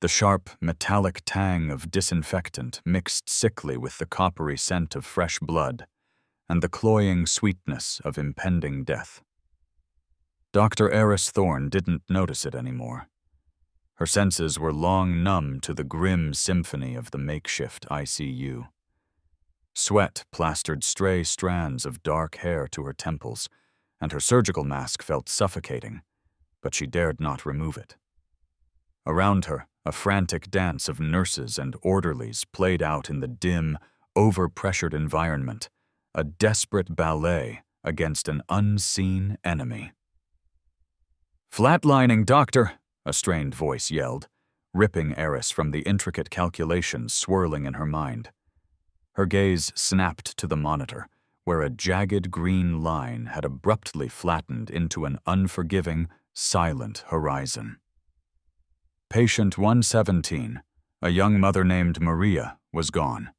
The sharp, metallic tang of disinfectant mixed sickly with the coppery scent of fresh blood and the cloying sweetness of impending death. Dr. Eris Thorne didn't notice it anymore. Her senses were long numb to the grim symphony of the makeshift ICU. Sweat plastered stray strands of dark hair to her temples, and her surgical mask felt suffocating, but she dared not remove it. Around her, a frantic dance of nurses and orderlies played out in the dim, overpressured environment, a desperate ballet against an unseen enemy. "Flatlining, doctor!" a strained voice yelled, ripping Eris from the intricate calculations swirling in her mind. Her gaze snapped to the monitor, where a jagged green line had abruptly flattened into an unforgiving, silent horizon. Patient 117, a young mother named Maria, was gone.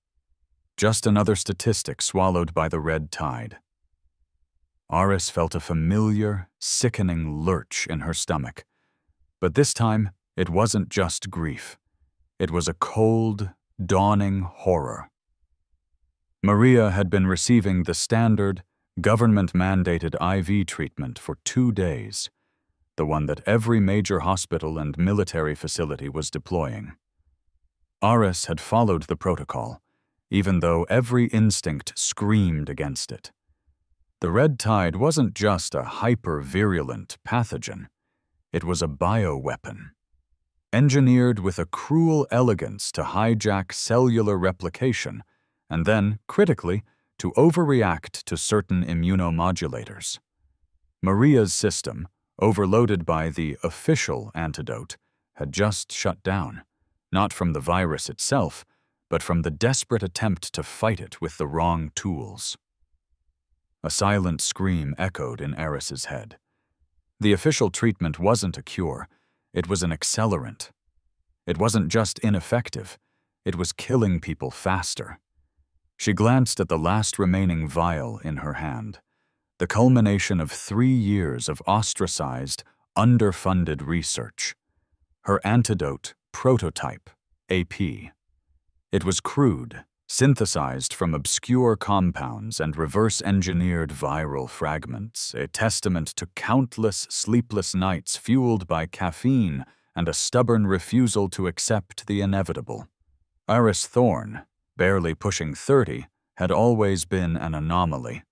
Just another statistic swallowed by the red tide. Eris felt a familiar, sickening lurch in her stomach. But this time, it wasn't just grief. It was a cold, dawning horror. Maria had been receiving the standard, government-mandated IV treatment for 2 days, the one that every major hospital and military facility was deploying. Eris had followed the protocol, even though every instinct screamed against it. The red tide wasn't just a hyper-virulent pathogen. It was a bioweapon, engineered with a cruel elegance to hijack cellular replication and then, critically, to overreact to certain immunomodulators. Maria's system, overloaded by the official antidote, had just shut down, not from the virus itself, but from the desperate attempt to fight it with the wrong tools. A silent scream echoed in Eris's head. The official treatment wasn't a cure, it was an accelerant. It wasn't just ineffective, it was killing people faster. She glanced at the last remaining vial in her hand, the culmination of 3 years of ostracized, underfunded research. Her antidote prototype, AP. It was crude, synthesized from obscure compounds and reverse-engineered viral fragments, a testament to countless sleepless nights fueled by caffeine and a stubborn refusal to accept the inevitable. Eris Thorne, barely pushing 30, had always been an anomaly.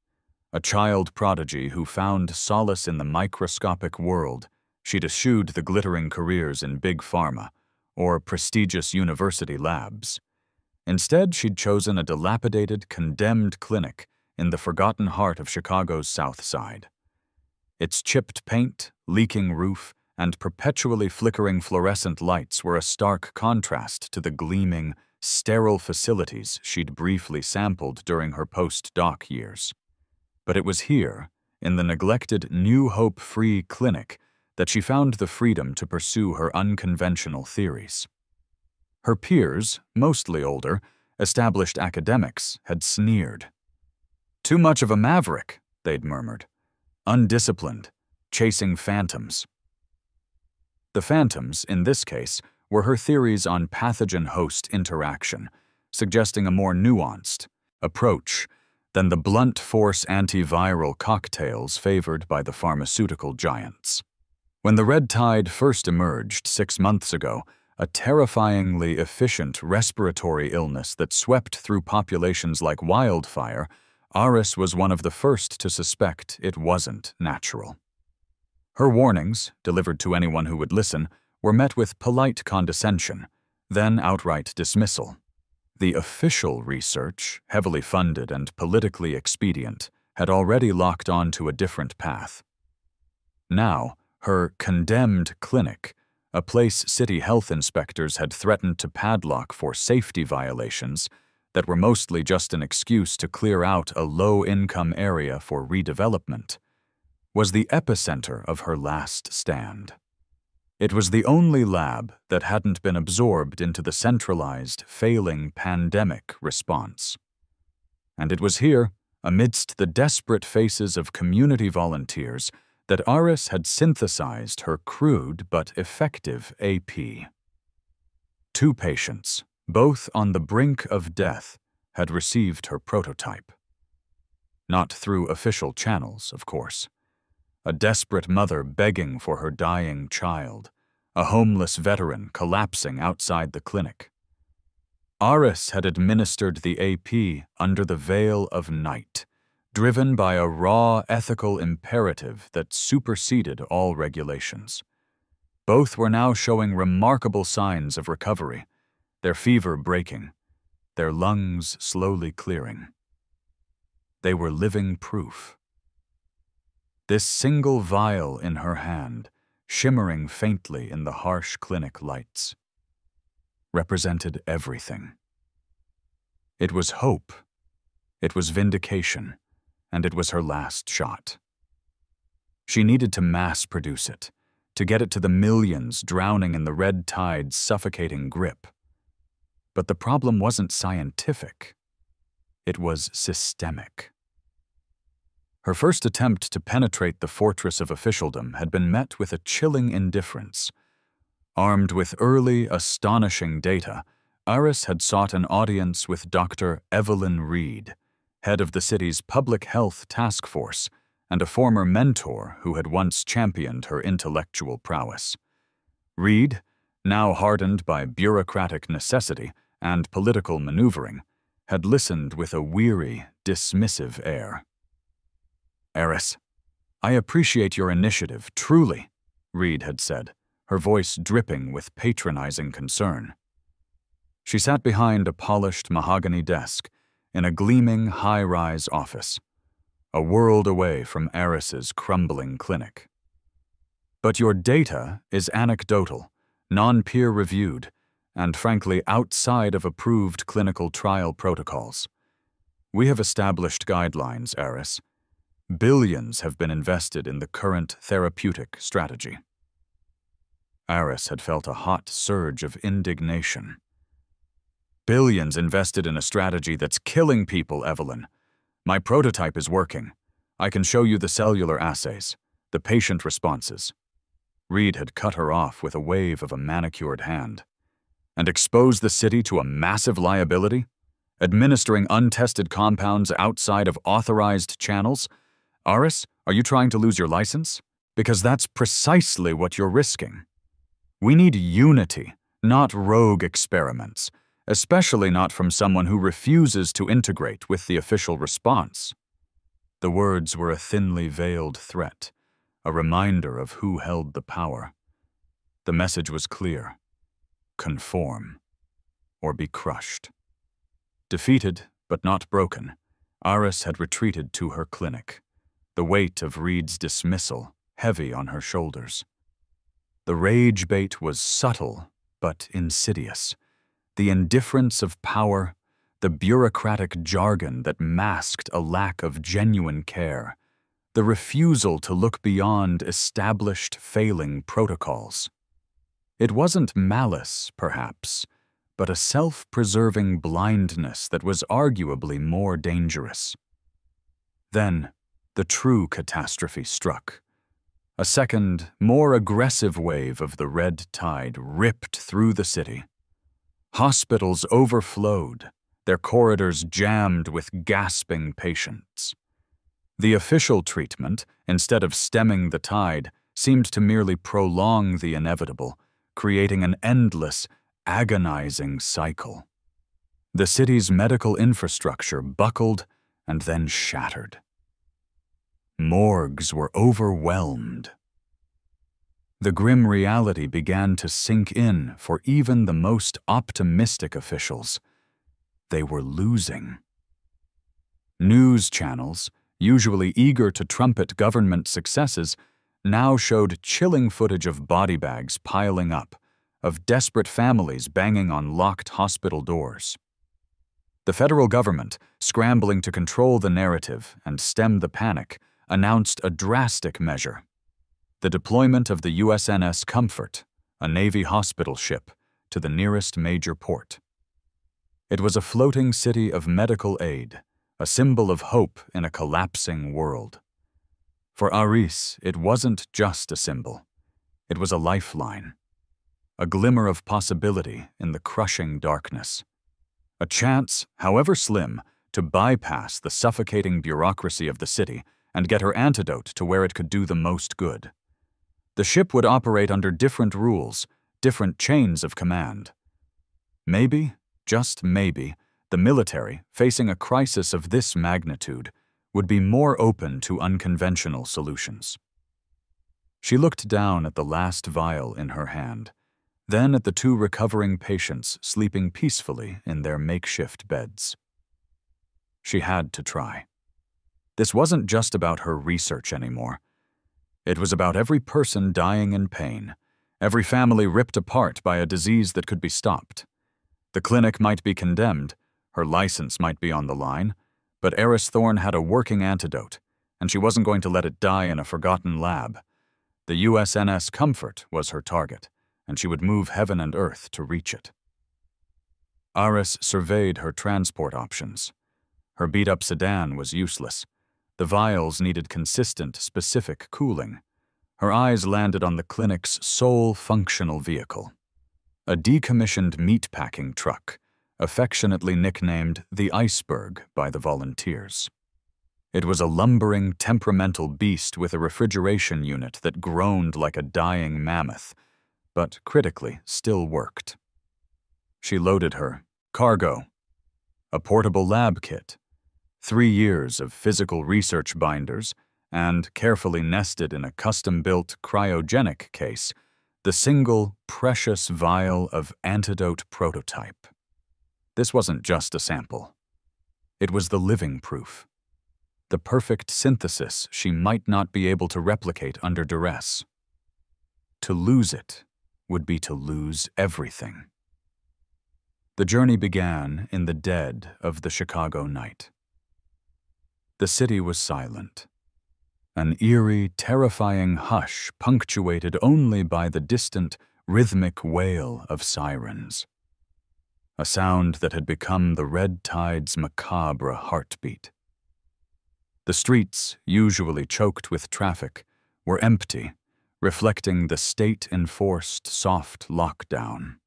A child prodigy who found solace in the microscopic world, she'd eschewed the glittering careers in big pharma or prestigious university labs. Instead, she'd chosen a dilapidated, condemned clinic in the forgotten heart of Chicago's South Side. Its chipped paint, leaking roof, and perpetually flickering fluorescent lights were a stark contrast to the gleaming, sterile facilities she'd briefly sampled during her post-doc years. But it was here, in the neglected New Hope Free Clinic, that she found the freedom to pursue her unconventional theories. Her peers, mostly older, established academics, had sneered. "Too much of a maverick," they'd murmured. "Undisciplined, chasing phantoms." The phantoms, in this case, were her theories on pathogen-host interaction, suggesting a more nuanced approach than the blunt force antiviral cocktails favored by the pharmaceutical giants. When the red tide first emerged 6 months ago, a terrifyingly efficient respiratory illness that swept through populations like wildfire, Eris was one of the first to suspect it wasn't natural. Her warnings, delivered to anyone who would listen, were met with polite condescension, then outright dismissal. The official research, heavily funded and politically expedient, had already locked on to a different path. Now, her condemned clinic, a place city health inspectors had threatened to padlock for safety violations that were mostly just an excuse to clear out a low-income area for redevelopment, was the epicenter of her last stand. It was the only lab that hadn't been absorbed into the centralized, failing pandemic response. And it was here, amidst the desperate faces of community volunteers, that Eris had synthesized her crude but effective AP. 2 patients, both on the brink of death, had received her prototype. Not through official channels, of course. A desperate mother begging for her dying child, a homeless veteran collapsing outside the clinic. Aris had administered the AP under the veil of night, driven by a raw ethical imperative that superseded all regulations. Both were now showing remarkable signs of recovery, their fever breaking, their lungs slowly clearing. They were living proof. This single vial in her hand, shimmering faintly in the harsh clinic lights, represented everything. It was hope, it was vindication, and it was her last shot. She needed to mass-produce it, to get it to the millions drowning in the red tide's suffocating grip. But the problem wasn't scientific. It was systemic. Her first attempt to penetrate the fortress of officialdom had been met with a chilling indifference. Armed with early, astonishing data, Aris had sought an audience with Dr. Evelyn Reed, head of the city's public health task force and a former mentor who had once championed her intellectual prowess. Reed, now hardened by bureaucratic necessity and political maneuvering, had listened with a weary, dismissive air. "Aris, I appreciate your initiative, truly," Reed had said, her voice dripping with patronizing concern. She sat behind a polished mahogany desk in a gleaming high-rise office, a world away from Aris's crumbling clinic. "But your data is anecdotal, non-peer-reviewed, and frankly outside of approved clinical trial protocols. We have established guidelines, Aris. Billions have been invested in the current therapeutic strategy." Aris had felt a hot surge of indignation. "Billions invested in a strategy that's killing people, Evelyn. My prototype is working. I can show you the cellular assays, the patient responses." Reed had cut her off with a wave of a manicured hand. "And expose the city to a massive liability? Administering untested compounds outside of authorized channels? Aris, are you trying to lose your license? Because that's precisely what you're risking. We need unity, not rogue experiments, especially not from someone who refuses to integrate with the official response." The words were a thinly veiled threat, a reminder of who held the power. The message was clear: conform, or be crushed. Defeated, but not broken, Aris had retreated to her clinic, the weight of Reed's dismissal heavy on her shoulders. The rage bait was subtle, but insidious. The indifference of power, the bureaucratic jargon that masked a lack of genuine care, the refusal to look beyond established failing protocols. It wasn't malice, perhaps, but a self-preserving blindness that was arguably more dangerous. Then, the true catastrophe struck. A second, more aggressive wave of the red tide ripped through the city. Hospitals overflowed, their corridors jammed with gasping patients. The official treatment, instead of stemming the tide, seemed to merely prolong the inevitable, creating an endless, agonizing cycle. The city's medical infrastructure buckled and then shattered. Morgues were overwhelmed. The grim reality began to sink in for even the most optimistic officials. They were losing. News channels, usually eager to trumpet government successes, now showed chilling footage of body bags piling up, of desperate families banging on locked hospital doors. The federal government, scrambling to control the narrative and stem the panic, announced a drastic measure: the deployment of the USNS Comfort, a Navy hospital ship, to the nearest major port. It was a floating city of medical aid, a symbol of hope in a collapsing world. For Aris, it wasn't just a symbol. It was a lifeline. a glimmer of possibility in the crushing darkness. A chance, however slim, to bypass the suffocating bureaucracy of the city and get her antidote to where it could do the most good. The ship would operate under different rules, different chains of command. Maybe, just maybe, the military, facing a crisis of this magnitude, would be more open to unconventional solutions. She looked down at the last vial in her hand, then at the two recovering patients sleeping peacefully in their makeshift beds. She had to try. This wasn't just about her research anymore. It was about every person dying in pain, every family ripped apart by a disease that could be stopped. The clinic might be condemned, her license might be on the line, but Eris Thorne had a working antidote, and she wasn't going to let it die in a forgotten lab. The USNS Comfort was her target, and she would move heaven and earth to reach it. Aris surveyed her transport options. Her beat-up sedan was useless. The vials needed consistent, specific cooling. Her eyes landed on the clinic's sole functional vehicle, a decommissioned meatpacking truck, affectionately nicknamed the Iceberg by the volunteers. It was a lumbering, temperamental beast with a refrigeration unit that groaned like a dying mammoth, but critically still worked. She loaded her cargo, a portable lab kit, 3 years of physical research binders, and carefully nested in a custom-built cryogenic case, the single precious vial of antidote prototype. This wasn't just a sample. It was the living proof. The perfect synthesis she might not be able to replicate under duress. To lose it would be to lose everything. The journey began in the dead of the Chicago night. The city was silent. An eerie, terrifying hush punctuated only by the distant, rhythmic wail of sirens. A sound that had become the red tide's macabre heartbeat. The streets, usually choked with traffic, were empty, reflecting the state-enforced soft lockdown.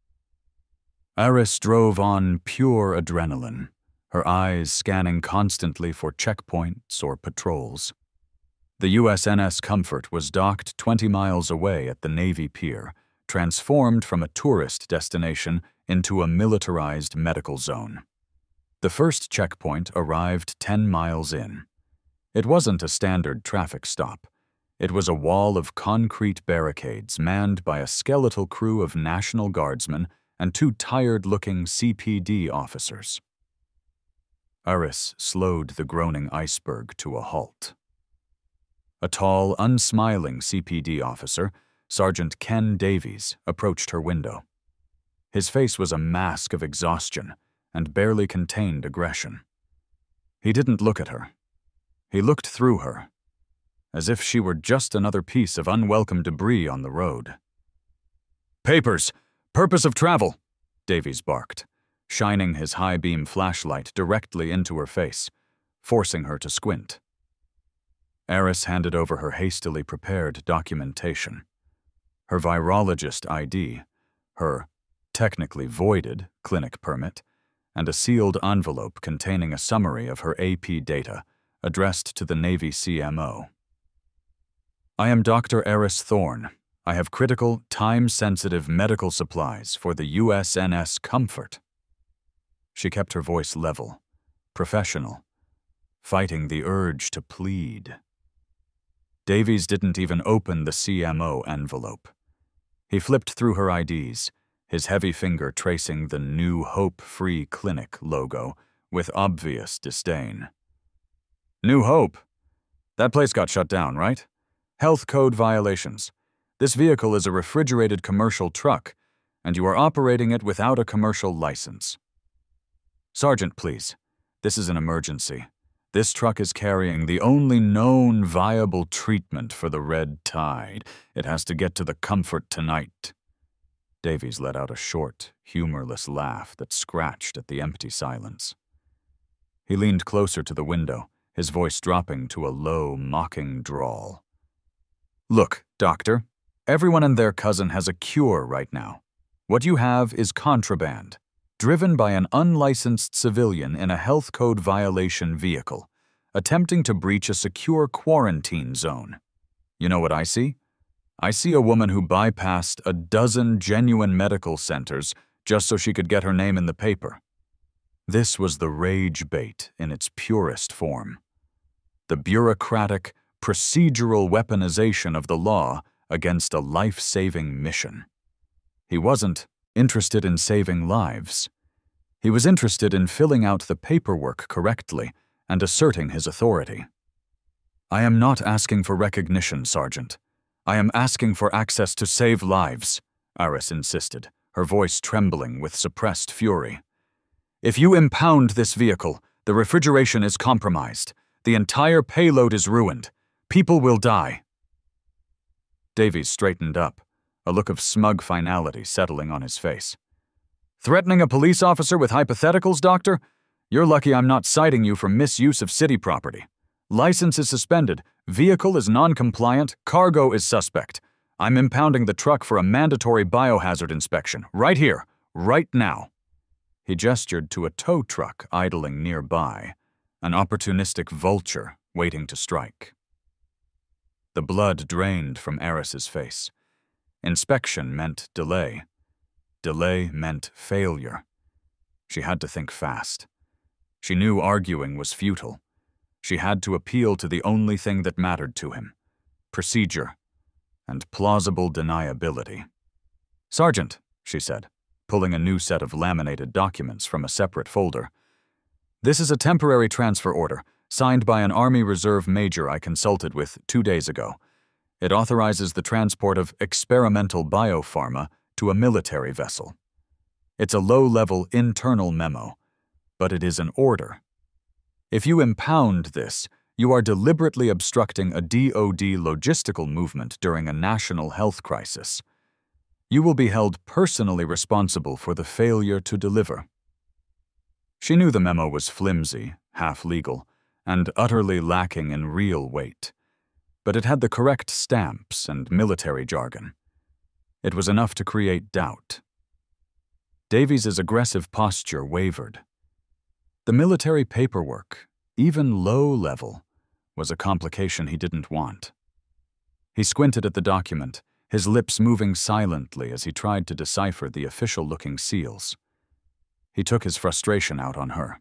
Aris drove on pure adrenaline, her eyes scanning constantly for checkpoints or patrols. The USNS Comfort was docked 20 miles away at the Navy Pier, transformed from a tourist destination into a militarized medical zone. The first checkpoint arrived 10 miles in. It wasn't a standard traffic stop. It was a wall of concrete barricades manned by a skeletal crew of National Guardsmen and 2 tired-looking CPD officers. Aris slowed the groaning Iceberg to a halt. A tall, unsmiling CPD officer, Sergeant Ken Davies, approached her window. His face was a mask of exhaustion and barely contained aggression. He didn't look at her. He looked through her, as if she were just another piece of unwelcome debris on the road. "Papers! Purpose of travel!" Davies barked, shining his high-beam flashlight directly into her face, forcing her to squint. Aris handed over her hastily prepared documentation. Her virologist ID, her technically voided clinic permit, and a sealed envelope containing a summary of her AP data addressed to the Navy CMO. "I am Dr. Eris Thorne. I have critical, time-sensitive medical supplies for the USNS Comfort." She kept her voice level, professional, fighting the urge to plead. Davies didn't even open the CMO envelope. He flipped through her IDs, his heavy finger tracing the New Hope Free Clinic logo with obvious disdain. "New Hope? That place got shut down, right? Health code violations. This vehicle is a refrigerated commercial truck, and you are operating it without a commercial license. Sergeant, please. This is an emergency. This truck is carrying the only known viable treatment for the red tide. It has to get to the Comfort tonight." Davies let out a short, humorless laugh that scratched at the empty silence. He leaned closer to the window, his voice dropping to a low, mocking drawl. "Look, Doctor, everyone and their cousin has a cure right now. What you have is contraband, driven by an unlicensed civilian in a health code violation vehicle, attempting to breach a secure quarantine zone. You know what I see? I see a woman who bypassed a dozen genuine medical centers just so she could get her name in the paper. This was the rage bait in its purest form. The bureaucratic, procedural weaponization of the law against a life-saving mission. He wasn't interested in saving lives. He was interested in filling out the paperwork correctly and asserting his authority. I am not asking for recognition, Sergeant. I am asking for access to save lives, Aris insisted, her voice trembling with suppressed fury. If you impound this vehicle, the refrigeration is compromised. The entire payload is ruined. People will die. Davies straightened up, a look of smug finality settling on his face. Threatening a police officer with hypotheticals, Doctor? You're lucky I'm not citing you for misuse of city property. License is suspended, vehicle is non-compliant, cargo is suspect. I'm impounding the truck for a mandatory biohazard inspection, right here, right now. He gestured to a tow truck idling nearby, an opportunistic vulture waiting to strike. The blood drained from Aris's face. Inspection meant delay. Delay meant failure. She had to think fast. She knew arguing was futile. She had to appeal to the only thing that mattered to him: procedure and plausible deniability. Sergeant, she said, pulling a new set of laminated documents from a separate folder. This is a temporary transfer order, signed by an Army Reserve major I consulted with 2 days ago. It authorizes the transport of experimental biopharma to a military vessel. It's a low-level internal memo, but it is an order. If you impound this, you are deliberately obstructing a DoD logistical movement during a national health crisis. You will be held personally responsible for the failure to deliver. She knew the memo was flimsy, half-legal, and utterly lacking in real weight, but it had the correct stamps and military jargon. It was enough to create doubt. Davies's aggressive posture wavered. The military paperwork, even low-level, was a complication he didn't want. He squinted at the document, his lips moving silently as he tried to decipher the official-looking seals. He took his frustration out on her.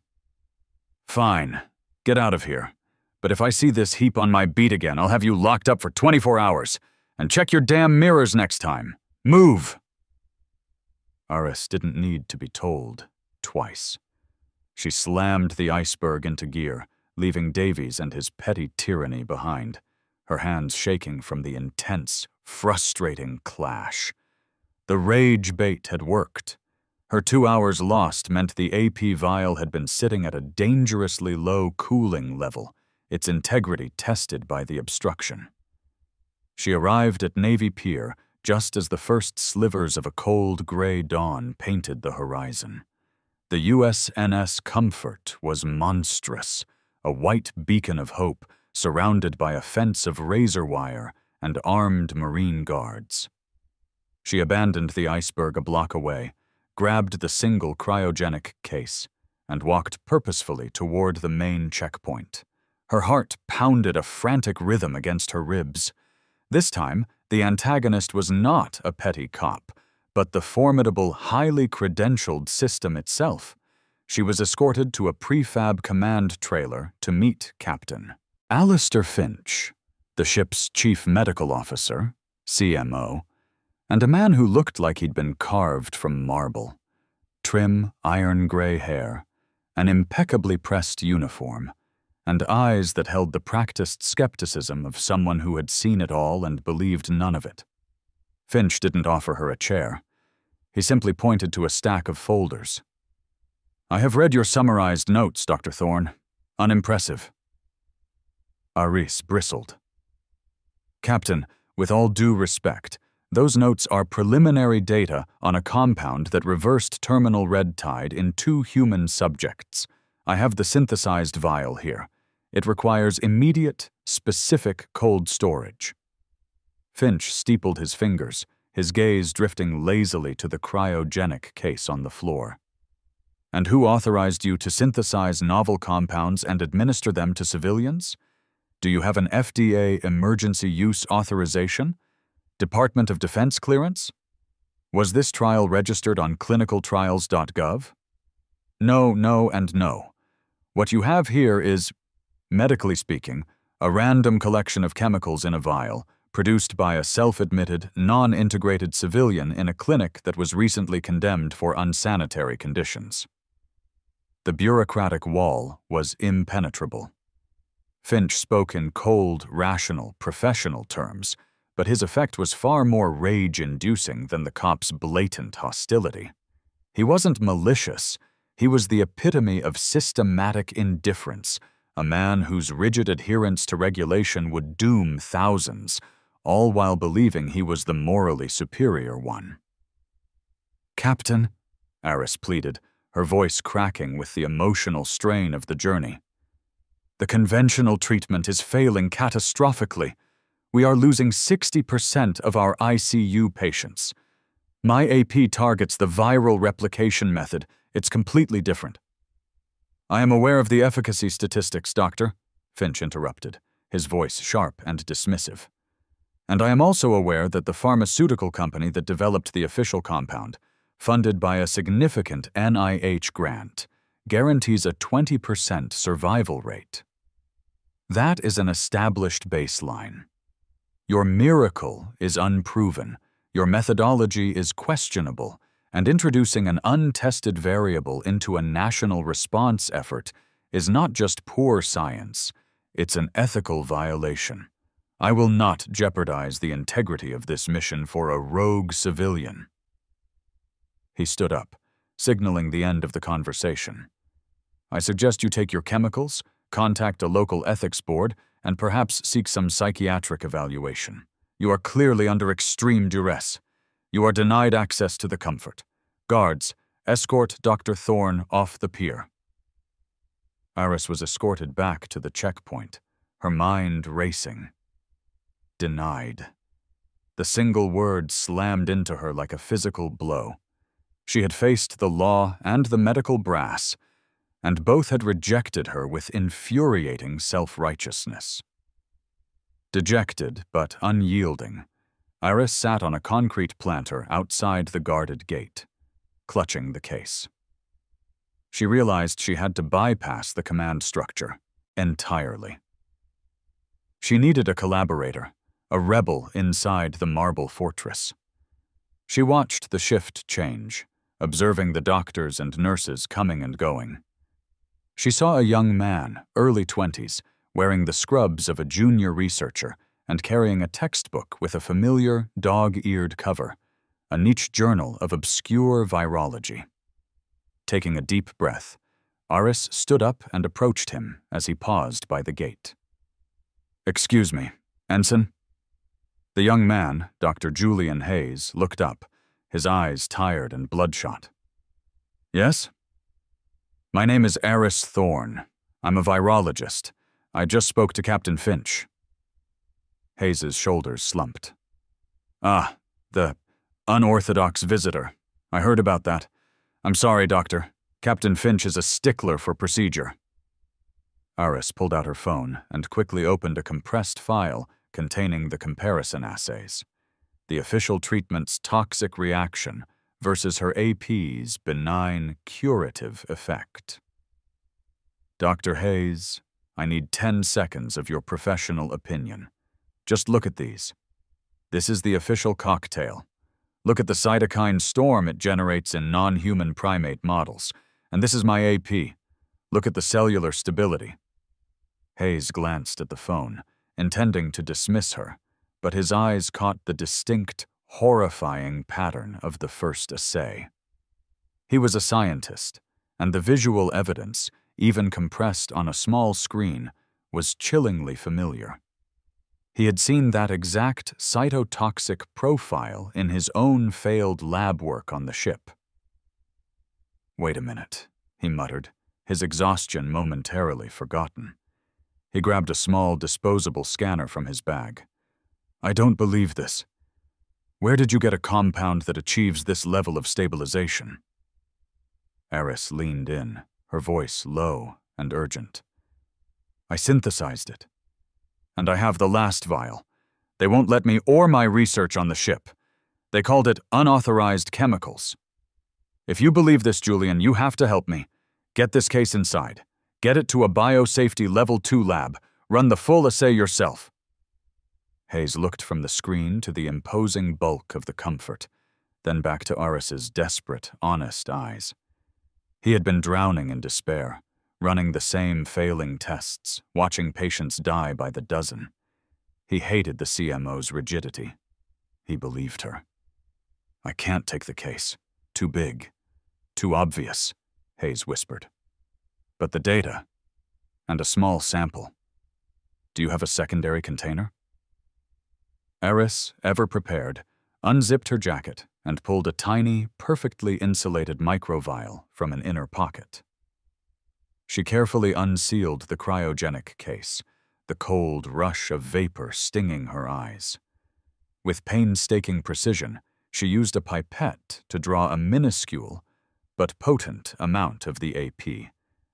Fine, get out of here. But if I see this heap on my beat again, I'll have you locked up for 24 hours. And check your damn mirrors next time. Move! Aris didn't need to be told twice. She slammed the iceberg into gear, leaving Davies and his petty tyranny behind, her hands shaking from the intense, frustrating clash. The rage bait had worked. Her 2 hours lost meant the AP vial had been sitting at a dangerously low cooling level, its integrity tested by the obstruction. She arrived at Navy Pier just as the first slivers of a cold gray dawn painted the horizon. The USNS Comfort was monstrous, a white beacon of hope surrounded by a fence of razor wire and armed Marine guards. She abandoned the iceberg a block away, grabbed the single cryogenic case, and walked purposefully toward the main checkpoint. Her heart pounded a frantic rhythm against her ribs. This time, the antagonist was not a petty cop, but the formidable, highly credentialed system itself. She was escorted to a prefab command trailer to meet Captain Alistair Finch, the ship's chief medical officer, CMO, and a man who looked like he'd been carved from marble. Trim, iron-gray hair, an impeccably pressed uniform, and eyes that held the practiced skepticism of someone who had seen it all and believed none of it. Finch didn't offer her a chair. He simply pointed to a stack of folders. I have read your summarized notes, Dr. Thorne. Unimpressive. Aris bristled. Captain, with all due respect, those notes are preliminary data on a compound that reversed terminal red tide in 2 human subjects. I have the synthesized vial here. It requires immediate, specific cold storage. Finch steepled his fingers, his gaze drifting lazily to the cryogenic case on the floor. "And who authorized you to synthesize novel compounds and administer them to civilians? Do you have an FDA emergency use authorization? Department of Defense clearance? Was this trial registered on clinicaltrials.gov? No, no, and no. What you have here is, medically speaking, a random collection of chemicals in a vial, produced by a self-admitted, non-integrated civilian in a clinic that was recently condemned for unsanitary conditions." The bureaucratic wall was impenetrable. Finch spoke in cold, rational, professional terms, but his effect was far more rage-inducing than the cop's blatant hostility. He wasn't malicious. He was the epitome of systematic indifference, a man whose rigid adherence to regulation would doom thousands, all while believing he was the morally superior one. "Captain," Aris pleaded, her voice cracking with the emotional strain of the journey, "the conventional treatment is failing catastrophically. We are losing 60% of our ICU patients. My AP targets the viral replication method. It's completely different." "I am aware of the efficacy statistics, Doctor," Finch interrupted, his voice sharp and dismissive. "And I am also aware that the pharmaceutical company that developed the official compound, funded by a significant NIH grant, guarantees a 20% survival rate. That is an established baseline. Your miracle is unproven, your methodology is questionable, and introducing an untested variable into a national response effort is not just poor science, it's an ethical violation. I will not jeopardize the integrity of this mission for a rogue civilian." He stood up, signaling the end of the conversation. "I suggest you take your chemicals, contact a local ethics board, and perhaps seek some psychiatric evaluation. You are clearly under extreme duress. You are denied access to the comfort. Guards, escort Dr. Thorne off the pier." Aris was escorted back to the checkpoint, her mind racing. Denied. The single word slammed into her like a physical blow. She had faced the law and the medical brass, and both had rejected her with infuriating self-righteousness. Dejected but unyielding, Iris sat on a concrete planter outside the guarded gate, clutching the case. She realized she had to bypass the command structure entirely. She needed a collaborator, a rebel inside the marble fortress. She watched the shift change, observing the doctors and nurses coming and going. She saw a young man, early 20s, wearing the scrubs of a junior researcher and carrying a textbook with a familiar, dog-eared cover, a niche journal of obscure virology. Taking a deep breath, Aris stood up and approached him as he paused by the gate. "Excuse me, Ensign?" The young man, Dr. Julian Hayes, looked up, his eyes tired and bloodshot. "Yes?" "My name is Aris Thorne. I'm a virologist. I just spoke to Captain Finch." Hayes's shoulders slumped. "Ah, the unorthodox visitor. I heard about that. I'm sorry, Doctor. Captain Finch is a stickler for procedure." Aris pulled out her phone and quickly opened a compressed file containing the comparison assays. The official treatment's toxic reaction versus her AP's benign, curative effect. "Dr. Hayes, I need 10 seconds of your professional opinion. Just look at these. This is the official cocktail. Look at the cytokine storm it generates in non-human primate models. And this is my AP. Look at the cellular stability." Hayes glanced at the phone, intending to dismiss her, but his eyes caught the distinct, horrifying pattern of the first assay. He was a scientist, and the visual evidence, even compressed on a small screen, was chillingly familiar. He had seen that exact cytotoxic profile in his own failed lab work on the ship. "Wait a minute," he muttered, his exhaustion momentarily forgotten. He grabbed a small disposable scanner from his bag. "I don't believe this. Where did you get a compound that achieves this level of stabilization? Eris leaned in, her voice low and urgent. I synthesized it. And I have the last vial. They won't let me or my research on the ship. They called it unauthorized chemicals. If you believe this, Julian, you have to help me. Get this case inside. Get it to a biosafety level 2 lab. Run the full assay yourself. Hayes looked from the screen to the imposing bulk of the comfort, then back to Aris's desperate, honest eyes. He had been drowning in despair, running the same failing tests, watching patients die by the dozen. He hated the CMO's rigidity. He believed her. I can't take the case. Too big. Too obvious, Hayes whispered. But the data, and a small sample. Do you have a secondary container? Eris, ever prepared, unzipped her jacket and pulled a tiny, perfectly insulated microvial from an inner pocket. She carefully unsealed the cryogenic case, the cold rush of vapor stinging her eyes. With painstaking precision, she used a pipette to draw a minuscule but potent amount of the AP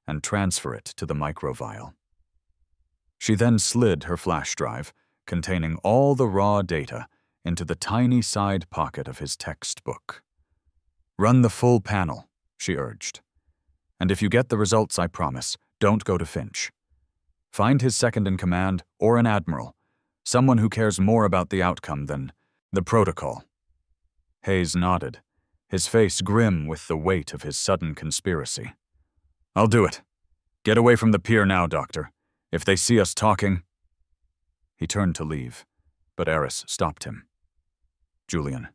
and transfer it to the microvial. She then slid her flash drive, containing all the raw data, into the tiny side pocket of his textbook. Run the full panel, she urged. And if you get the results I promise, don't go to Finch. Find his second-in-command or an admiral, someone who cares more about the outcome than the protocol. Hayes nodded, his face grim with the weight of his sudden conspiracy. I'll do it. Get away from the pier now, Doctor. If they see us talking... He turned to leave, but Eris stopped him. Julian,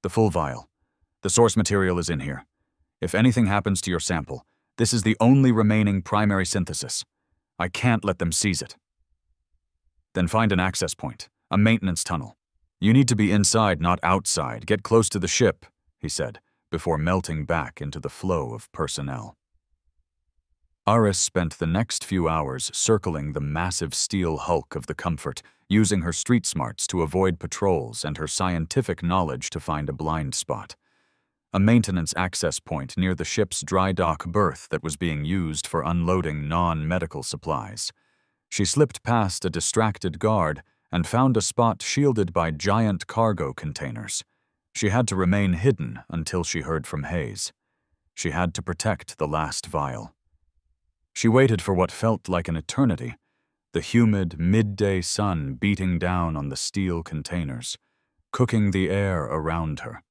the full vial. The source material is in here. If anything happens to your sample, this is the only remaining primary synthesis. I can't let them seize it. Then find an access point, a maintenance tunnel. You need to be inside, not outside. Get close to the ship, he said, before melting back into the flow of personnel. Aris spent the next few hours circling the massive steel hulk of the Comfort, using her street smarts to avoid patrols and her scientific knowledge to find a blind spot. A maintenance access point near the ship's dry dock berth that was being used for unloading non-medical supplies. She slipped past a distracted guard and found a spot shielded by giant cargo containers. She had to remain hidden until she heard from Hayes. She had to protect the last vial. She waited for what felt like an eternity, the humid, midday sun beating down on the steel containers, cooking the air around her.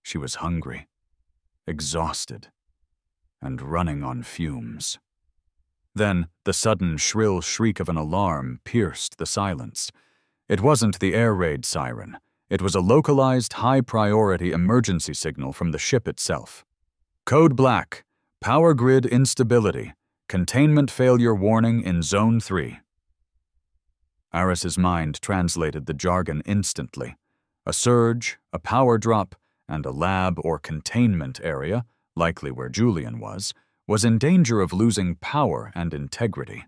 She was hungry, exhausted, and running on fumes. Then, the sudden shrill shriek of an alarm pierced the silence. It wasn't the air raid siren. It was a localized, high-priority emergency signal from the ship itself. Code Black, power grid instability, containment failure warning in Zone 3. Aris's mind translated the jargon instantly. A surge, a power drop, and a lab or containment area, likely where Julian was in danger of losing power and integrity.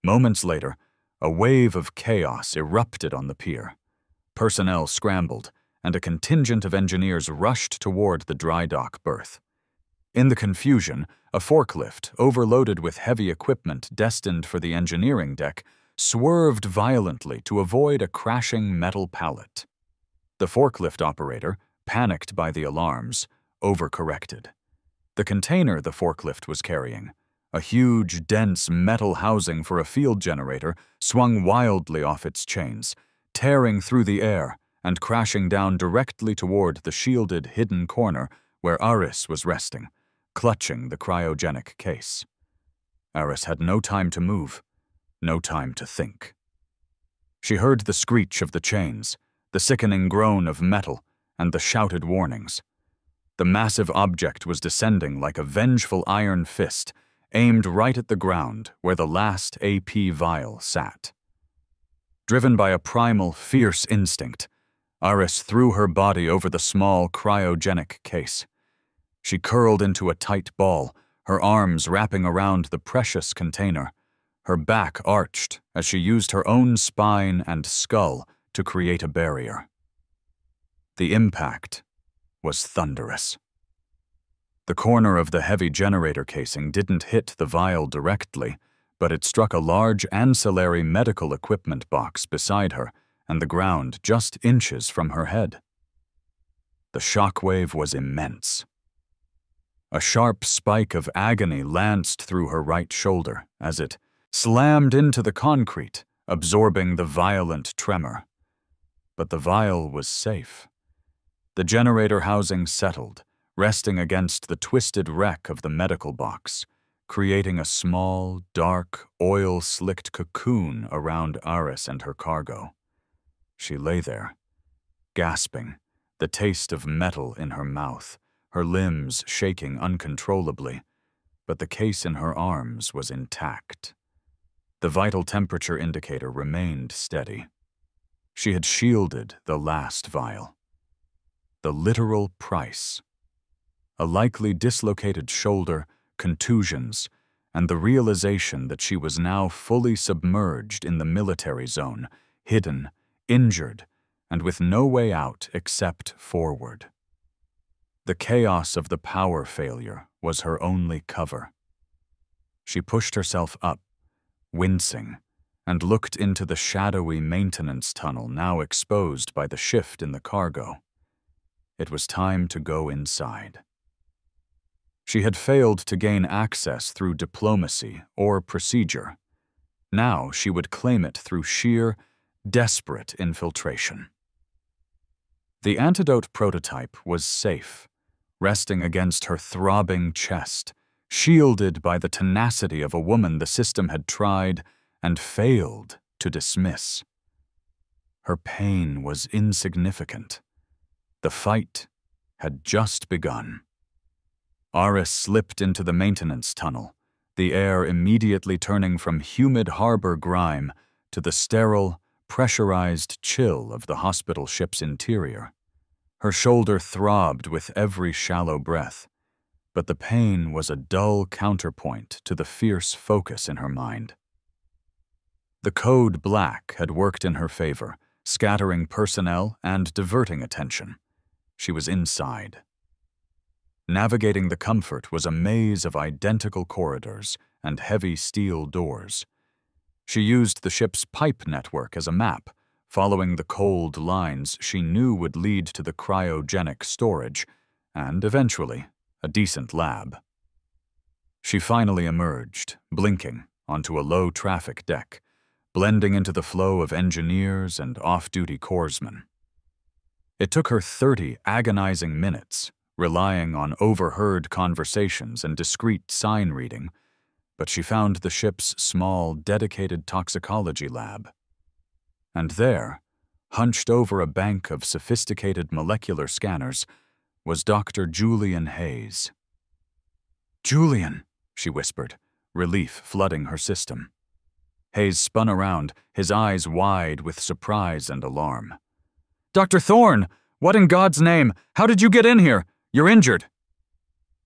Moments later, a wave of chaos erupted on the pier. Personnel scrambled, and a contingent of engineers rushed toward the dry dock berth. In the confusion, a forklift, overloaded with heavy equipment destined for the engineering deck, swerved violently to avoid a crashing metal pallet. The forklift operator, panicked by the alarms, overcorrected. The container the forklift was carrying, a huge, dense metal housing for a field generator, swung wildly off its chains, tearing through the air and crashing down directly toward the shielded, hidden corner where Aris was resting, clutching the cryogenic case. Aris had no time to move, no time to think. She heard the screech of the chains, the sickening groan of metal, and the shouted warnings. The massive object was descending like a vengeful iron fist, aimed right at the ground where the last AP vial sat. Driven by a primal, fierce instinct, Aris threw her body over the small cryogenic case. She curled into a tight ball, her arms wrapping around the precious container, her back arched as she used her own spine and skull to create a barrier. The impact was thunderous. The corner of the heavy generator casing didn't hit the vial directly, but it struck a large ancillary medical equipment box beside her and the ground just inches from her head. The shockwave was immense. A sharp spike of agony lanced through her right shoulder as it slammed into the concrete, absorbing the violent tremor. But the vial was safe. The generator housing settled, resting against the twisted wreck of the medical box, creating a small, dark, oil-slicked cocoon around Aris and her cargo. She lay there, gasping, the taste of metal in her mouth, her limbs shaking uncontrollably, but the case in her arms was intact. The vital temperature indicator remained steady. She had shielded the last vial. The literal price. A likely dislocated shoulder, contusions, and the realization that she was now fully submerged in the military zone, hidden, injured, and with no way out except forward. The chaos of the power failure was her only cover. She pushed herself up, wincing, and looked into the shadowy maintenance tunnel now exposed by the shift in the cargo. It was time to go inside. She had failed to gain access through diplomacy or procedure. Now she would claim it through sheer, desperate infiltration. The antidote prototype was safe, resting against her throbbing chest, shielded by the tenacity of a woman the system had tried and failed to dismiss. Her pain was insignificant. The fight had just begun. Aris slipped into the maintenance tunnel, the air immediately turning from humid harbor grime to the sterile, pressurized chill of the hospital ship's interior. Her shoulder throbbed with every shallow breath, but the pain was a dull counterpoint to the fierce focus in her mind. The code black had worked in her favor, scattering personnel and diverting attention. She was inside. Navigating the comfort was a maze of identical corridors and heavy steel doors. She used the ship's pipe network as a map, following the cold lines she knew would lead to the cryogenic storage and, eventually, a decent lab. She finally emerged, blinking, onto a low-traffic deck, blending into the flow of engineers and off-duty corpsmen. It took her 30 agonizing minutes, relying on overheard conversations and discreet sign reading, but she found the ship's small, dedicated toxicology lab. And there, hunched over a bank of sophisticated molecular scanners, was Dr. Julian Hayes. "Julian," she whispered, relief flooding her system. Hayes spun around, his eyes wide with surprise and alarm. "Dr. Thorne! What in God's name? How did you get in here? You're injured."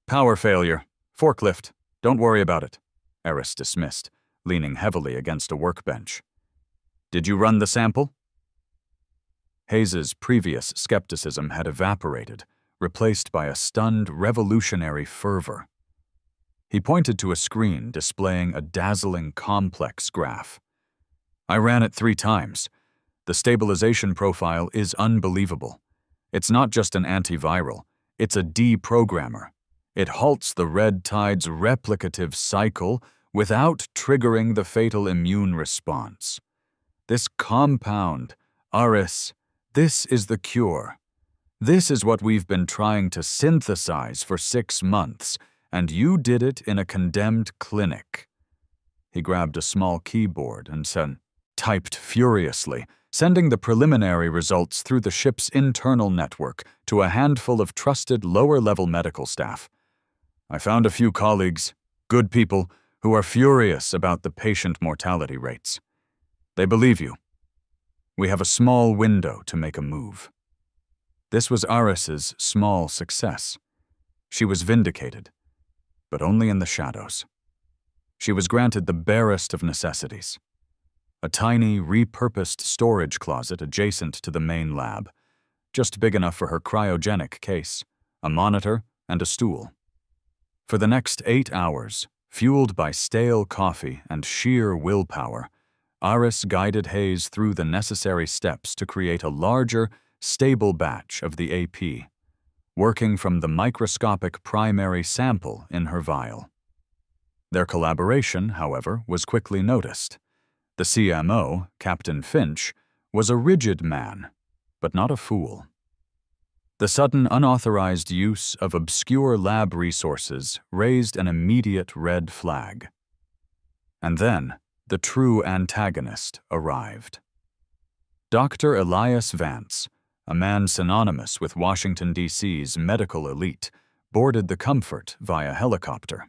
"Power failure. Forklift. Don't worry about it," Eris dismissed, leaning heavily against a workbench. "Did you run the sample?" Hayes's previous skepticism had evaporated, replaced by a stunned, revolutionary fervor. He pointed to a screen displaying a dazzling, complex graph. "I ran it 3 times. The stabilization profile is unbelievable. It's not just an antiviral, it's a deprogrammer. It halts the red tide's replicative cycle without triggering the fatal immune response. This compound, Aris, this is the cure. This is what we've been trying to synthesize for 6 months, and you did it in a condemned clinic." He grabbed a small keyboard and typed furiously, sending the preliminary results through the ship's internal network to a handful of trusted lower-level medical staff. "I found a few colleagues, good people, who are furious about the patient mortality rates. They believe you. We have a small window to make a move." This was Aris's small success. She was vindicated, but only in the shadows. She was granted the barest of necessities. A tiny, repurposed storage closet adjacent to the main lab, just big enough for her cryogenic case, a monitor, and a stool. For the next 8 hours, fueled by stale coffee and sheer willpower, Aris guided Hayes through the necessary steps to create a larger, stable batch of the AP, working from the microscopic primary sample in her vial. Their collaboration, however, was quickly noticed. The CMO, Captain Finch, was a rigid man, but not a fool. The sudden unauthorized use of obscure lab resources raised an immediate red flag. And then, the true antagonist arrived. Dr. Elias Vance, a man synonymous with Washington, D.C.'s medical elite, boarded the Comfort via helicopter.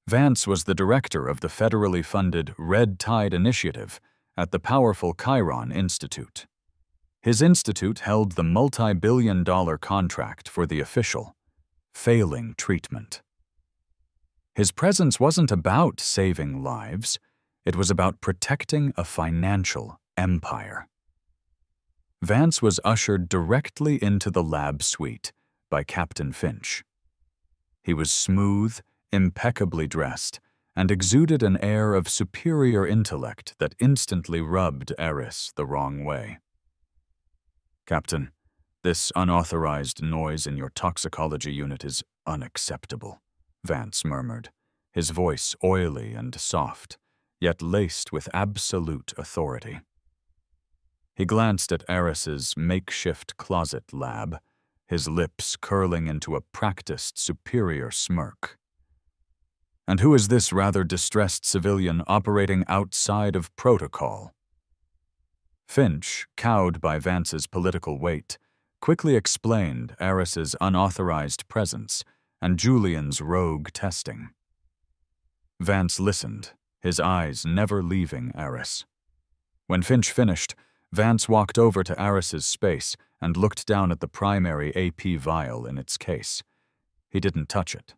Vance was the director of the federally funded Red Tide Initiative at the powerful Chiron Institute. His institute held the multi-billion-dollar contract for the official, failing treatment. His presence wasn't about saving lives, it was about protecting a financial empire. Vance was ushered directly into the lab suite by Captain Finch. He was smooth, impeccably dressed, and exuded an air of superior intellect that instantly rubbed Eris the wrong way. "Captain, this unauthorized noise in your toxicology unit is unacceptable," Vance murmured, his voice oily and soft, yet laced with absolute authority. He glanced at Eris's makeshift closet lab, his lips curling into a practiced superior smirk. "And who is this rather distressed civilian operating outside of protocol?" Finch, cowed by Vance's political weight, quickly explained Eris's unauthorized presence and Julian's rogue testing. Vance listened, his eyes never leaving Eris. When Finch finished, Vance walked over to Eris's space and looked down at the primary AP vial in its case. He didn't touch it.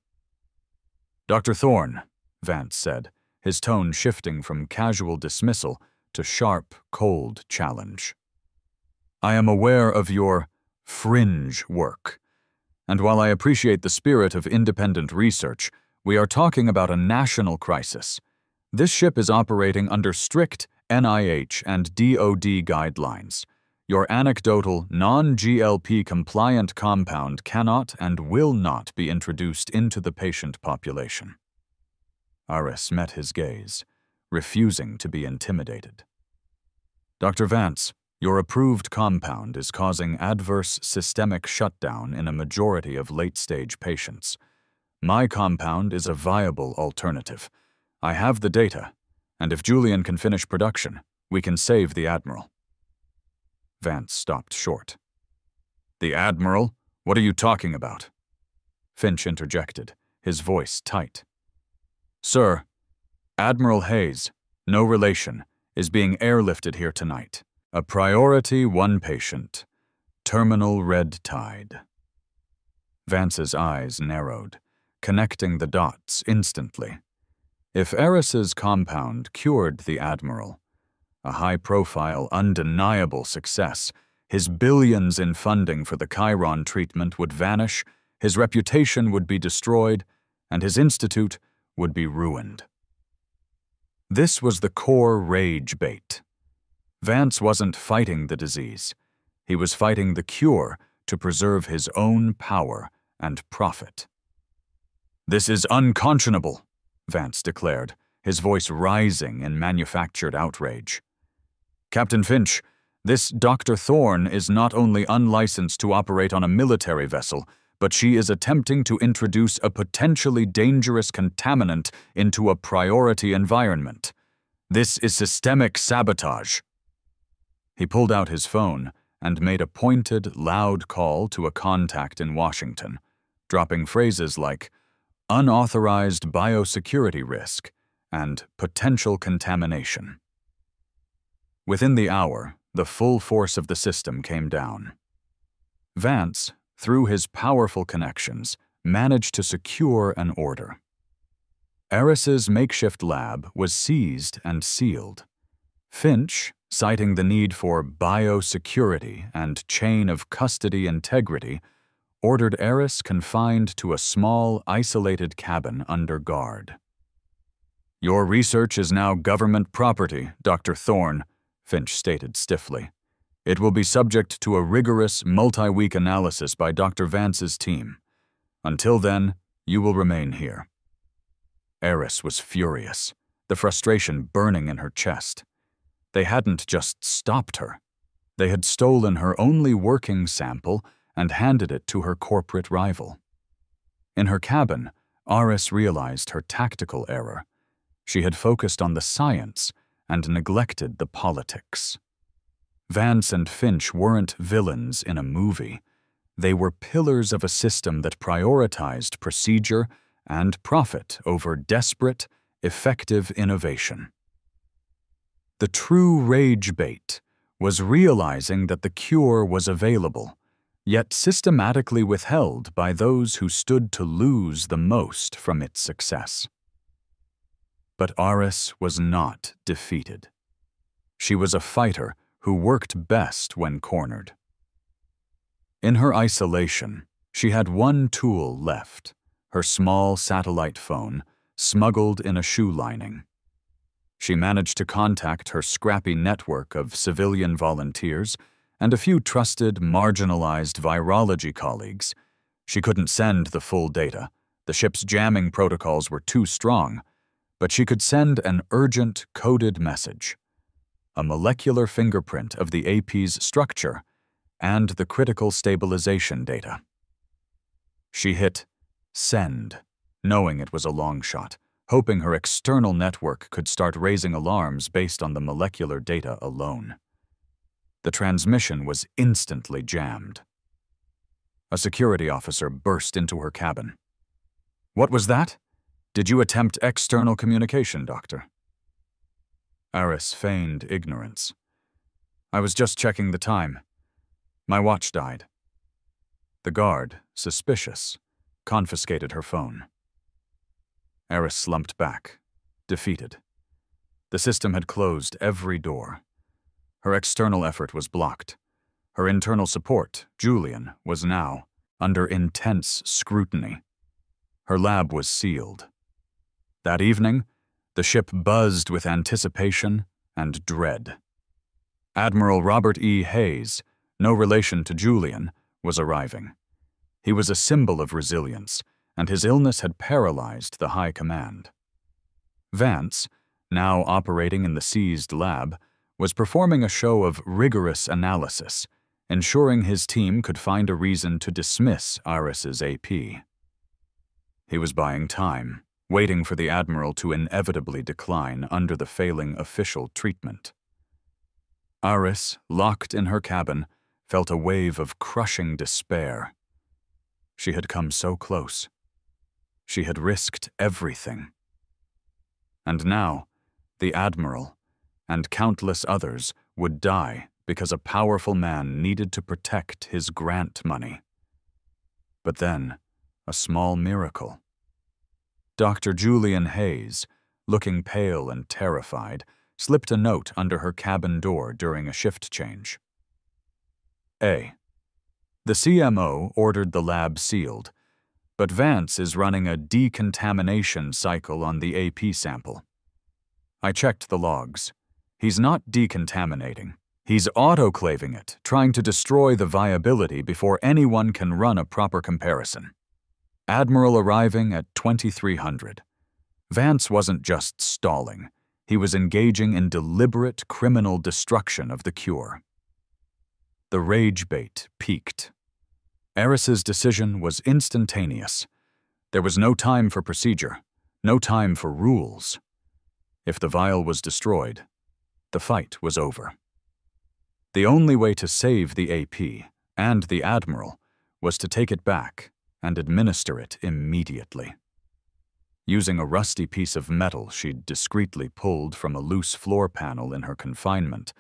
"Dr. Thorne," Vance said, his tone shifting from casual dismissal to sharp, cold challenge. "I am aware of your fringe work, and while I appreciate the spirit of independent research, we are talking about a national crisis. This ship is operating under strict NIH and DoD guidelines. Your anecdotal, non-GLP compliant compound cannot and will not be introduced into the patient population." Aris met his gaze, refusing to be intimidated. "Dr. Vance, your approved compound is causing adverse systemic shutdown in a majority of late-stage patients. My compound is a viable alternative. I have the data, and if Julian can finish production, we can save the Admiral." Vance stopped short. "The Admiral? What are you talking about?" Finch interjected, his voice tight. "Sir, Admiral Hayes, no relation, is being airlifted here tonight. A priority 1 patient. Terminal red tide." Vance's eyes narrowed, connecting the dots instantly. If Eris's compound cured the Admiral, a high-profile, undeniable success, his billions in funding for the Chiron treatment would vanish, his reputation would be destroyed, and his institute would be ruined. This was the core rage bait. Vance wasn't fighting the disease. He was fighting the cure to preserve his own power and profit. "This is unconscionable," Vance declared, his voice rising in manufactured outrage. "Captain Finch, this Dr. Thorne is not only unlicensed to operate on a military vessel, but she is attempting to introduce a potentially dangerous contaminant into a priority environment. This is systemic sabotage." He pulled out his phone and made a pointed, loud call to a contact in Washington, dropping phrases like unauthorized biosecurity risk and potential contamination. Within the hour, the full force of the system came down. Vance, through his powerful connections, managed to secure an order. Eris's makeshift lab was seized and sealed. Finch, citing the need for biosecurity and chain of custody integrity, ordered Eris confined to a small, isolated cabin under guard. "Your research is now government property, Dr. Thorne," Finch stated stiffly. "It will be subject to a rigorous, multi-week analysis by Dr. Vance's team. Until then, you will remain here." Eris was furious, the frustration burning in her chest. They hadn't just stopped her. They had stolen her only working sample and handed it to her corporate rival. In her cabin, Eris realized her tactical error. She had focused on the science and neglected the politics. Vance and Finch weren't villains in a movie. They were pillars of a system that prioritized procedure and profit over desperate, effective innovation. The true rage bait was realizing that the cure was available, yet systematically withheld by those who stood to lose the most from its success. But Eris was not defeated. She was a fighter who worked best when cornered. In her isolation, she had one tool left, her small satellite phone, smuggled in a shoe lining. She managed to contact her scrappy network of civilian volunteers and a few trusted, marginalized virology colleagues. She couldn't send the full data. The ship's jamming protocols were too strong, but she could send an urgent, coded message. A molecular fingerprint of the AP's structure and the critical stabilization data. She hit send, knowing it was a long shot, hoping her external network could start raising alarms based on the molecular data alone. The transmission was instantly jammed. A security officer burst into her cabin. "What was that? Did you attempt external communication, Doctor?" Eris feigned ignorance. "I was just checking the time. My watch died." The guard, suspicious, confiscated her phone. Eris slumped back, defeated. The system had closed every door. Her external effort was blocked. Her internal support, Julian, was now under intense scrutiny. Her lab was sealed. That evening, the ship buzzed with anticipation and dread. Admiral Robert E. Hayes, no relation to Julian, was arriving. He was a symbol of resilience, and his illness had paralyzed the high command. Vance, now operating in the seized lab, was performing a show of rigorous analysis, ensuring his team could find a reason to dismiss Eris's AP. He was buying time, waiting for the Admiral to inevitably decline under the failing official treatment. Eris, locked in her cabin, felt a wave of crushing despair. She had come so close. She had risked everything. And now, the Admiral, and countless others, would die because a powerful man needed to protect his grant money. But then, a small miracle. Dr. Julian Hayes, looking pale and terrified, slipped a note under her cabin door during a shift change. A. The CMO ordered the lab sealed, but Vance is running a decontamination cycle on the AP sample. I checked the logs. He's not decontaminating. He's autoclaving it, trying to destroy the viability before anyone can run a proper comparison. Admiral arriving at 2300. Vance wasn't just stalling. He was engaging in deliberate criminal destruction of the cure. The rage bait peaked. Eris's decision was instantaneous. There was no time for procedure, no time for rules. If the vial was destroyed, the fight was over. The only way to save the AP and the Admiral was to take it back and administer it immediately. Using a rusty piece of metal she'd discreetly pulled from a loose floor panel in her confinement,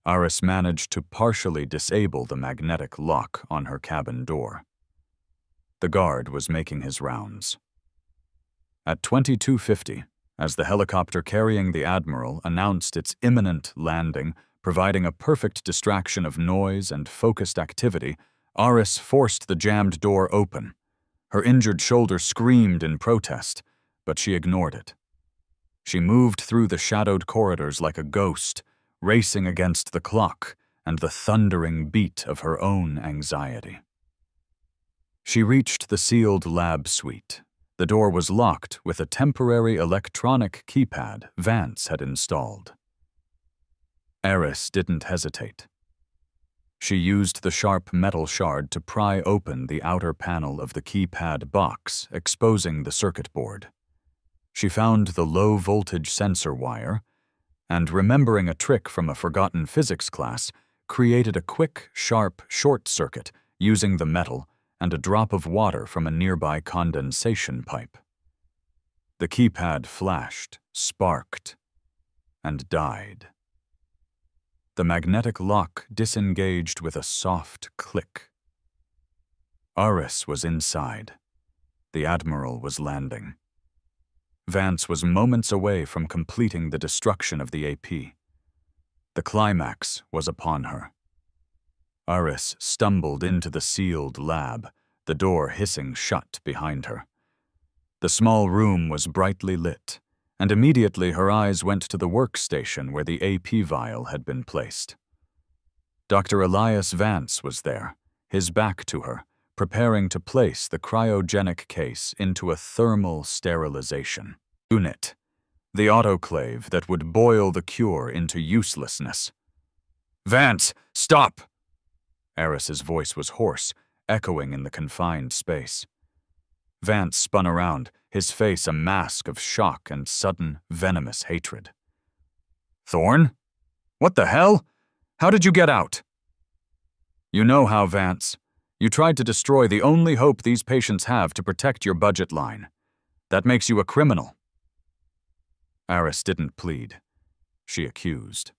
Eris managed to partially disable the magnetic lock on her cabin door. The guard was making his rounds. At 2250, As the helicopter carrying the Admiral announced its imminent landing, providing a perfect distraction of noise and focused activity, Aris forced the jammed door open. Her injured shoulder screamed in protest, but she ignored it. She moved through the shadowed corridors like a ghost, racing against the clock and the thundering beat of her own anxiety. She reached the sealed lab suite. The door was locked with a temporary electronic keypad Vance had installed. Eris didn't hesitate. She used the sharp metal shard to pry open the outer panel of the keypad box, exposing the circuit board. She found the low-voltage sensor wire, and remembering a trick from a forgotten physics class, created a quick, sharp short circuit using the metal and a drop of water from a nearby condensation pipe. The keypad flashed, sparked, and died. The magnetic lock disengaged with a soft click. Aris was inside. The Admiral was landing. Vance was moments away from completing the destruction of the AP. The climax was upon her. Aris stumbled into the sealed lab, the door hissing shut behind her. The small room was brightly lit, and immediately her eyes went to the workstation where the AP vial had been placed. Dr. Elias Vance was there, his back to her, preparing to place the cryogenic case into a thermal sterilization unit, the autoclave that would boil the cure into uselessness. "Vance, stop!" Eris's voice was hoarse, echoing in the confined space. Vance spun around, his face a mask of shock and sudden, venomous hatred. "Thorn? What the hell? How did you get out?" "You know how, Vance. You tried to destroy the only hope these patients have to protect your budget line. That makes you a criminal." Aris didn't plead. She accused.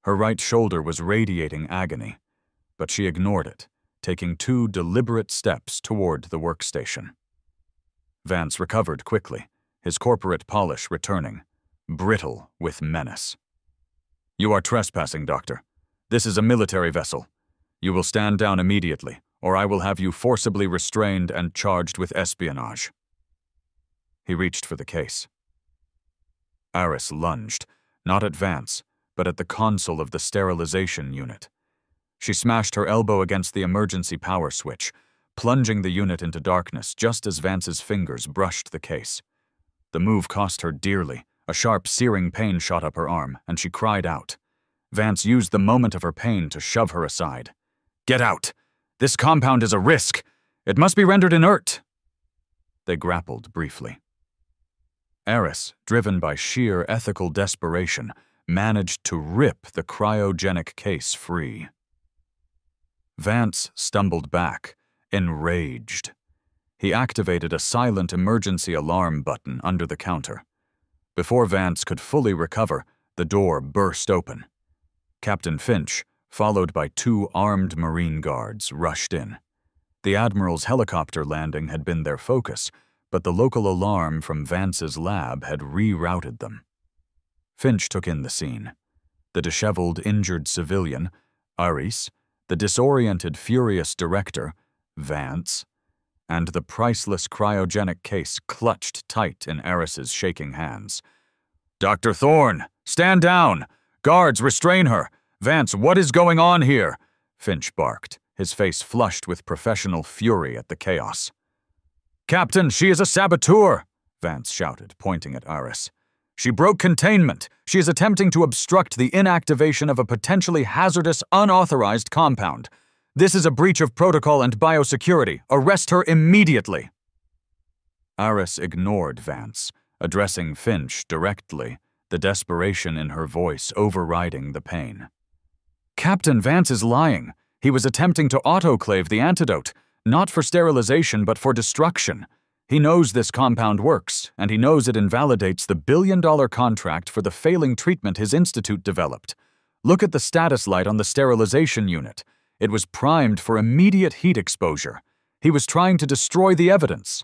Her right shoulder was radiating agony, but she ignored it, taking 2 deliberate steps toward the workstation. Vance recovered quickly, his corporate polish returning, brittle with menace. "You are trespassing, Doctor. This is a military vessel. You will stand down immediately, or I will have you forcibly restrained and charged with espionage." He reached for the case. Aris lunged, not at Vance, but at the console of the sterilization unit. She smashed her elbow against the emergency power switch, plunging the unit into darkness just as Vance's fingers brushed the case. The move cost her dearly. A sharp, searing pain shot up her arm, and she cried out. Vance used the moment of her pain to shove her aside. "Get out! This compound is a risk! It must be rendered inert!" They grappled briefly. Aris, driven by sheer ethical desperation, managed to rip the cryogenic case free. Vance stumbled back, enraged. He activated a silent emergency alarm button under the counter. Before Vance could fully recover, the door burst open. Captain Finch, followed by 2 armed Marine guards, rushed in. The Admiral's helicopter landing had been their focus, but the local alarm from Vance's lab had rerouted them. Finch took in the scene. The disheveled, injured civilian, Aris, the disoriented, furious director, Vance, and the priceless cryogenic case clutched tight in Aris's shaking hands. "Dr. Thorne, stand down! Guards, restrain her! Vance, what is going on here?" Finch barked, his face flushed with professional fury at the chaos. "Captain, she is a saboteur!" Vance shouted, pointing at Aris. "She broke containment. She is attempting to obstruct the inactivation of a potentially hazardous, unauthorized compound. This is a breach of protocol and biosecurity. Arrest her immediately!" Aris ignored Vance, addressing Finch directly, the desperation in her voice overriding the pain. "Captain, Vance is lying. He was attempting to autoclave the antidote, not for sterilization but for destruction. He knows this compound works, and he knows it invalidates the billion-dollar contract for the failing treatment his institute developed. Look at the status light on the sterilization unit. It was primed for immediate heat exposure. He was trying to destroy the evidence."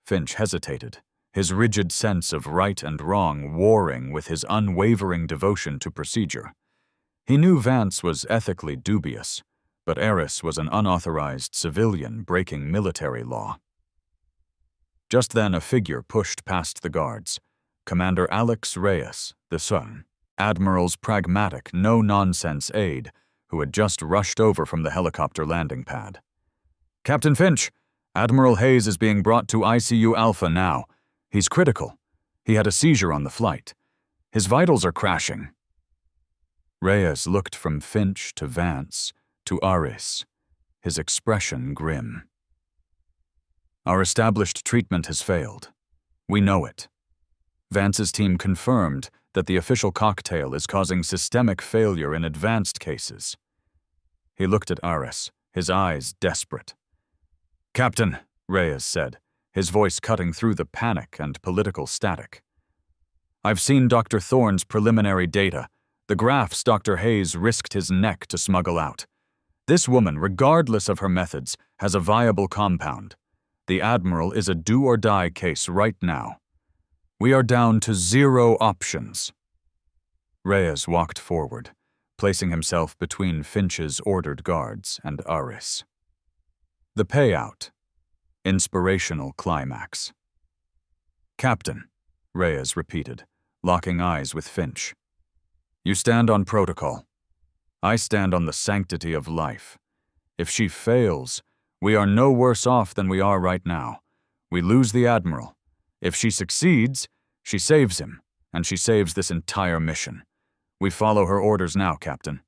Finch hesitated, his rigid sense of right and wrong warring with his unwavering devotion to procedure. He knew Vance was ethically dubious, but Eris was an unauthorized civilian breaking military law. Just then a figure pushed past the guards. Commander Alex Reyes, the son, Admiral's pragmatic, no-nonsense aide, who had just rushed over from the helicopter landing pad. "Captain Finch, Admiral Hayes is being brought to ICU Alpha now. He's critical. He had a seizure on the flight. His vitals are crashing." Reyes looked from Finch to Vance to Aris, his expression grim. "Our established treatment has failed. We know it. Vance's team confirmed that the official cocktail is causing systemic failure in advanced cases." He looked at Aris, his eyes desperate. "Captain," Reyes said, his voice cutting through the panic and political static. "I've seen Dr. Thorne's preliminary data, the graphs Dr. Hayes risked his neck to smuggle out. This woman, regardless of her methods, has a viable compound. The Admiral is a do-or-die case right now. We are down to 0 options." Reyes walked forward, placing himself between Finch's ordered guards and Aris. The payout. Inspirational climax. "Captain," Reyes repeated, locking eyes with Finch. "You stand on protocol. I stand on the sanctity of life. If she fails, we are no worse off than we are right now. We lose the Admiral. If she succeeds, she saves him, and she saves this entire mission. We follow her orders now, Captain."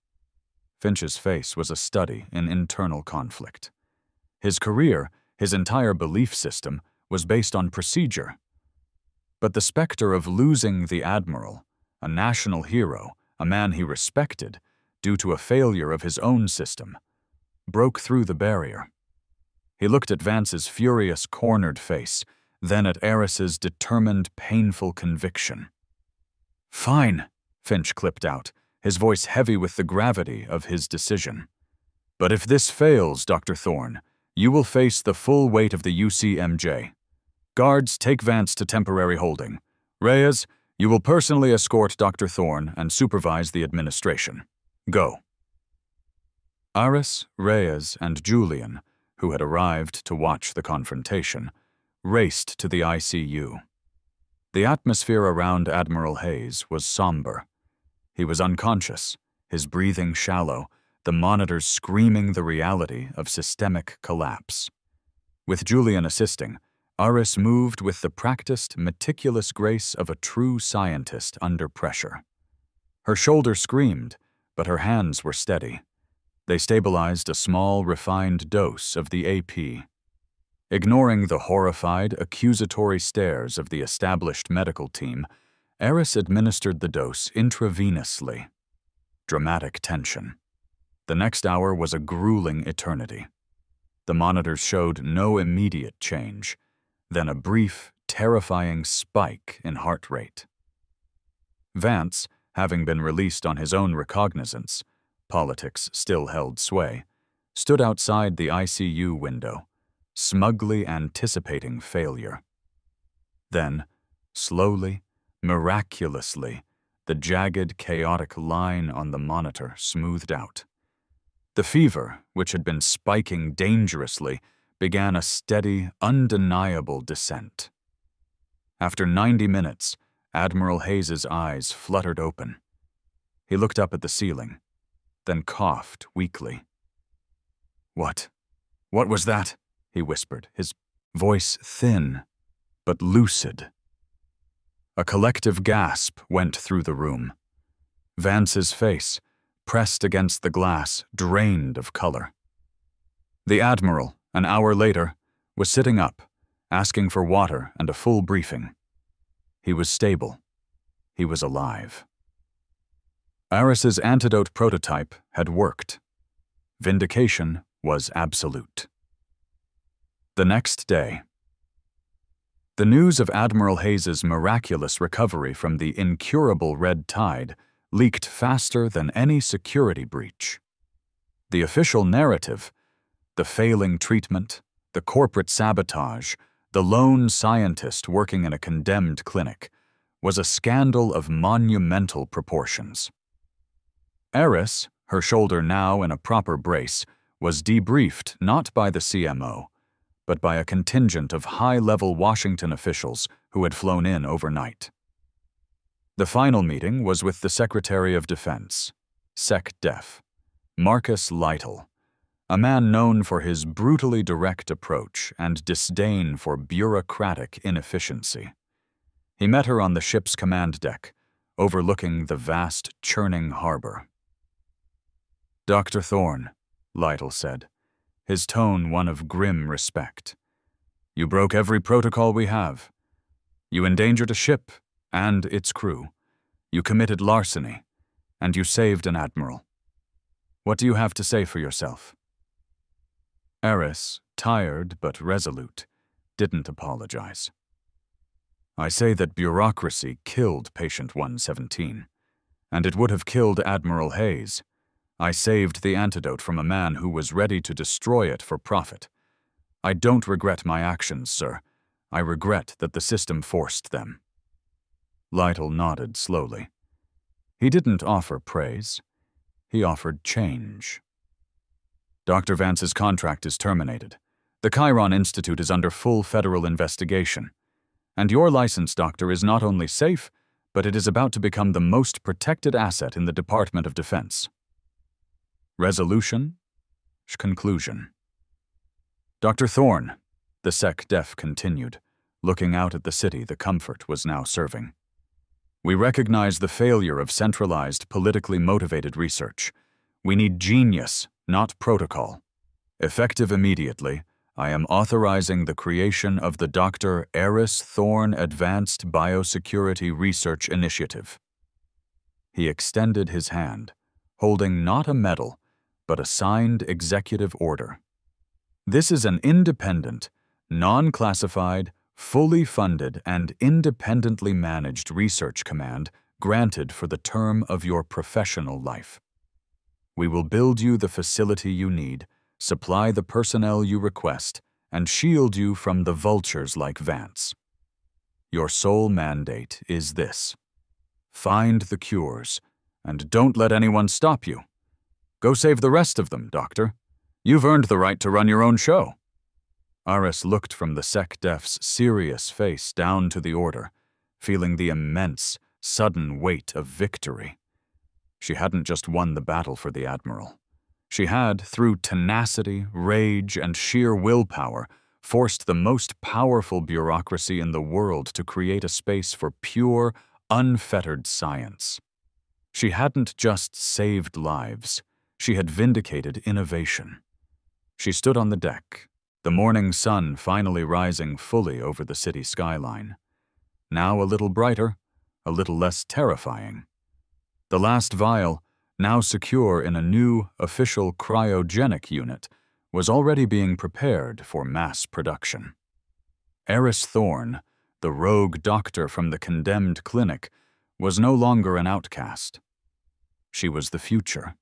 Finch's face was a study in internal conflict. His career, his entire belief system, was based on procedure. But the specter of losing the Admiral, a national hero, a man he respected, due to a failure of his own system, broke through the barrier. He looked at Vance's furious, cornered face, then at Eris's determined, painful conviction. "Fine," Finch clipped out, his voice heavy with the gravity of his decision. "But if this fails, Dr. Thorne, you will face the full weight of the UCMJ. Guards, take Vance to temporary holding. Reyes, you will personally escort Dr. Thorne and supervise the administration. Go." Aris, Reyes, and Julian, who had arrived to watch the confrontation, raced to the ICU. The atmosphere around Admiral Hayes was somber. He was unconscious, his breathing shallow, the monitors screaming the reality of systemic collapse. With Julian assisting, Aris moved with the practiced, meticulous grace of a true scientist under pressure. Her shoulder screamed, but her hands were steady. They stabilized a small, refined dose of the AP. Ignoring the horrified, accusatory stares of the established medical team, Aris administered the dose intravenously. Dramatic tension. The next hour was a grueling eternity. The monitors showed no immediate change, then a brief, terrifying spike in heart rate. Vance, having been released on his own recognizance, politics still held sway, stood outside the ICU window, smugly anticipating failure. Then, slowly, miraculously, the jagged, chaotic line on the monitor smoothed out. The fever, which had been spiking dangerously, began a steady, undeniable descent. After 90 minutes, Admiral Hayes's eyes fluttered open. He looked up at the ceiling, then coughed weakly. What was that?" he whispered, his voice thin, but lucid. A collective gasp went through the room. Vance's face, pressed against the glass, drained of color. The Admiral, an hour later, was sitting up, asking for water and a full briefing. He was stable. He was alive. Aris's antidote prototype had worked. Vindication was absolute. The next day. The news of Admiral Hayes's miraculous recovery from the incurable red tide leaked faster than any security breach. The official narrative, the failing treatment, the corporate sabotage, the lone scientist working in a condemned clinic, was a scandal of monumental proportions. Eris, her shoulder now in a proper brace, was debriefed not by the CMO, but by a contingent of high-level Washington officials who had flown in overnight. The final meeting was with the Secretary of Defense, SecDef, Marcus Lytle, a man known for his brutally direct approach and disdain for bureaucratic inefficiency. He met her on the ship's command deck, overlooking the vast, churning harbor. "Dr. Thorne," Lytle said, his tone one of grim respect. "You broke every protocol we have. You endangered a ship and its crew. You committed larceny, and you saved an admiral. What do you have to say for yourself?" Eris, tired but resolute, didn't apologize. "I say that bureaucracy killed Patient 117, and it would have killed Admiral Hayes. I saved the antidote from a man who was ready to destroy it for profit. I don't regret my actions, sir. I regret that the system forced them." Lytle nodded slowly. He didn't offer praise. He offered change. "Dr. Vance's contract is terminated. The Chiron Institute is under full federal investigation. And your license, doctor, is not only safe, but it is about to become the most protected asset in the Department of Defense." Resolution? Conclusion. "Dr. Thorne," the SecDef continued, looking out at the city the Comfort was now serving. "We recognize the failure of centralized, politically motivated research. We need genius, not protocol. Effective immediately, I am authorizing the creation of the Dr. Eris Thorne Advanced Biosecurity Research Initiative." He extended his hand, holding not a medal, but a signed executive order. "This is an independent, non-classified, fully funded, and independently managed research command granted for the term of your professional life. We will build you the facility you need, supply the personnel you request, and shield you from the vultures like Vance. Your sole mandate is this: find the cures, and don't let anyone stop you. Go save the rest of them, Doctor. You've earned the right to run your own show." Eris looked from the SecDef's serious face down to the order, feeling the immense, sudden weight of victory. She hadn't just won the battle for the Admiral. She had, through tenacity, rage, and sheer willpower, forced the most powerful bureaucracy in the world to create a space for pure, unfettered science. She hadn't just saved lives, she had vindicated innovation. She stood on the deck, the morning sun finally rising fully over the city skyline. Now a little brighter, a little less terrifying. The last vial, now secure in a new, official cryogenic unit, was already being prepared for mass production. Eris Thorne, the rogue doctor from the condemned clinic, was no longer an outcast. She was the future.